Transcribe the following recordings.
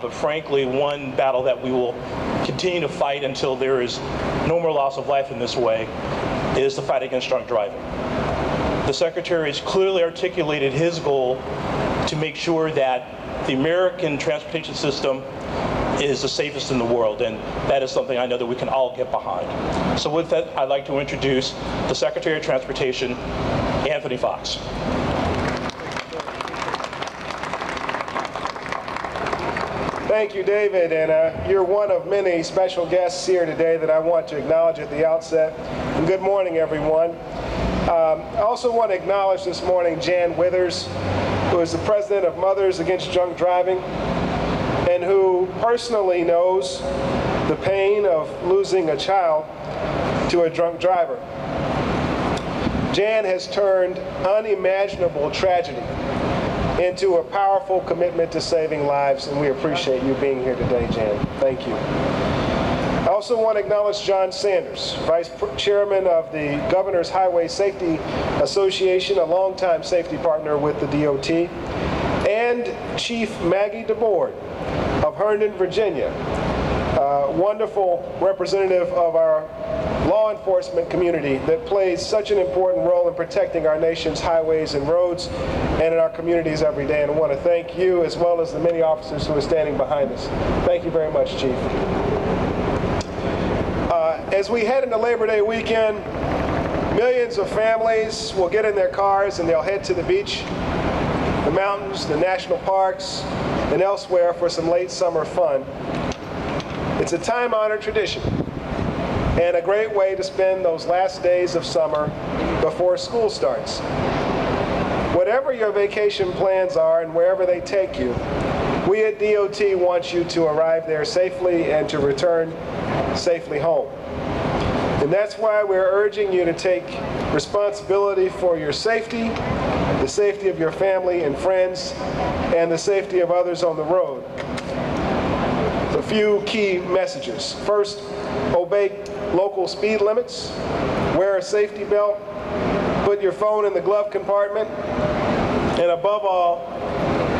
but frankly, one battle that we will continue to fight until there is no more loss of life in this way is the fight against drunk driving. The Secretary has clearly articulated his goal to make sure that the American transportation system is the safest in the world, and that is something I know that we can all get behind. So with that, I'd like to introduce the Secretary of Transportation, Anthony Foxx. Thank you, David, and you're one of many special guests here today that I want to acknowledge at the outset. And good morning, everyone. I also want to acknowledge this morning Jan Withers, who is the president of Mothers Against Drunk Driving, and who personally knows the pain of losing a child to a drunk driver. Jan has turned unimaginable tragedy into a powerful commitment to saving lives, and we appreciate you being here today, Jan. Thank you. I also want to acknowledge John Sanders, Vice Chairman of the Governor's Highway Safety Association, a longtime safety partner with the DOT, and Chief Maggie DeBoard of Herndon, Virginia, wonderful representative of our law enforcement community that plays such an important role in protecting our nation's highways and roads and in our communities every day. And I want to thank you as well as the many officers who are standing behind us. Thank you very much, Chief. As we head into Labor Day weekend, millions of families will get in their cars and they'll head to the beach, the mountains, the national parks, and elsewhere for some late summer fun. It's a time-honored tradition and a great way to spend those last days of summer before school starts. Whatever your vacation plans are and wherever they take you, we at DOT want you to arrive there safely and to return safely home. And that's why we're urging you to take responsibility for your safety, the safety of your family and friends, and the safety of others on the road. A few key messages. First, obey local speed limits, wear a safety belt, put your phone in the glove compartment, and above all,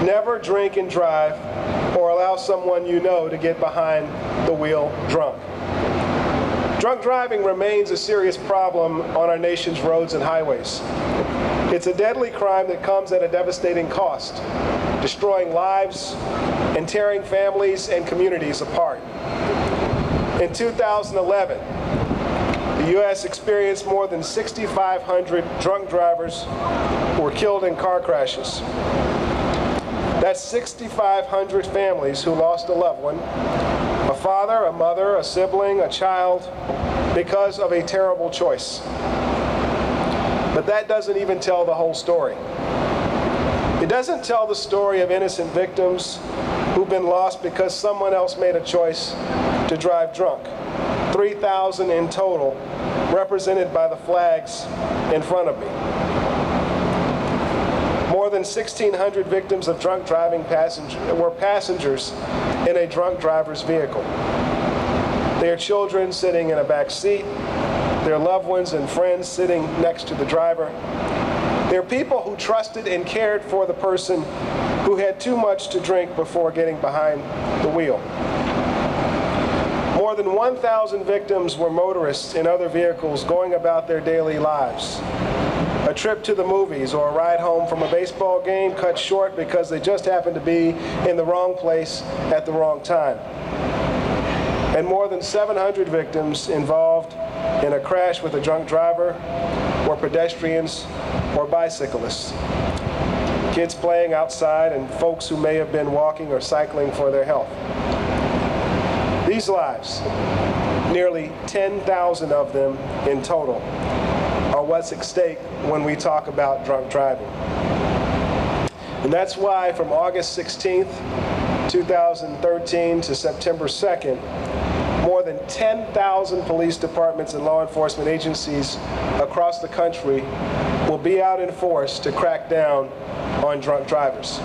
never drink and drive or allow someone you know to get behind the wheel drunk. Drunk driving remains a serious problem on our nation's roads and highways. It's a deadly crime that comes at a devastating cost, destroying lives and tearing families and communities apart. In 2011, the U.S. experienced more than 6,500 drunk drivers who were killed in car crashes. That's 6,500 families who lost a loved one, a father, a mother, a sibling, a child, because of a terrible choice. But that doesn't even tell the whole story. It doesn't tell the story of innocent victims who've been lost because someone else made a choice to drive drunk. 3,000 in total, represented by the flags in front of me. More than 1,600 victims of drunk driving were passengers in a drunk driver's vehicle. Their children sitting in a back seat, their loved ones and friends sitting next to the driver. They're people who trusted and cared for the person who had too much to drink before getting behind the wheel. More than 1,000 victims were motorists in other vehicles going about their daily lives. A trip to the movies or a ride home from a baseball game cut short because they just happened to be in the wrong place at the wrong time. And more than 700 victims involved in a crash with a drunk driver were pedestrians or bicyclists. Kids playing outside and folks who may have been walking or cycling for their health. These lives, nearly 10,000 of them in total, are what's at stake when we talk about drunk driving. And that's why from August 16th, 2013 to September 2nd, more than 10,000 police departments and law enforcement agencies across the country will be out in force to crack down on drunk drivers.